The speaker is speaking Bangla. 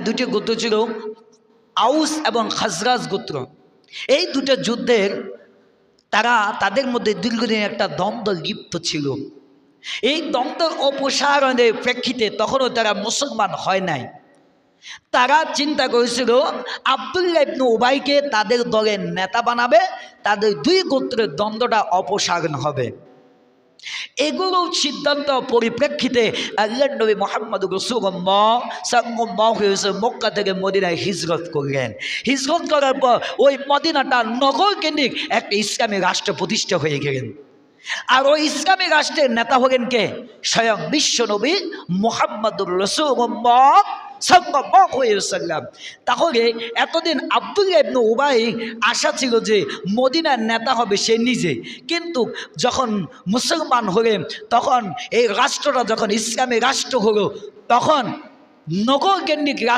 দুটি গোত্র ছিল, আউস এবং খাজরাজ গোত্র। এই দুটো যুদ্ধের তাদের মধ্যে দীর্ঘদিন একটা দ্বন্দ্ব লিপ্ত ছিল। এই দ্বন্দ্বের অপসারণের প্রেক্ষিতে তখনও তারা মুসলমান হয় নাই। তারা চিন্তা করেছিল আব্দুল্লাহ ইবনে উবাইকে তাদের দলের নেতা বানাবে, তাদের দুই গোত্রের দ্বন্দ্বটা অপসারণ হবে। এগুলো সিদ্ধান্ত পরিপ্রেক্ষিতে আল্লাহর নবী মুহাম্মদ রাসূলুল্লাহ সাল্লাল্লাহু আলাইহি ওয়াসাল্লাম মক্কা থেকে মদিনায় হিজরত করলেন। হিজরত করার পর ওই মদিনাটা নগর কেন্দ্রিক একটা ইসলামী রাষ্ট্র প্রতিষ্ঠা হয়ে গেলেন। আর ওই ইসলামী রাষ্ট্রের নেতা হলেন কে? স্বয়ং বিশ্ব নবী মুহাম্মদুর রাসূলুল্লাহ সাল্লাল্লাহু আলাইহি ওয়াসাল্লাম। তাহলে এতদিন আব্দুল্লাহ ইবনে উবাই আশা ছিল যে মদিনার নেতা হবে সে নিজে, কিন্তু যখন মুসলমান হলেন, তখন এই রাষ্ট্রটা যখন ইসলামী রাষ্ট্র হলো, তখন নগর কেন্দ্রিক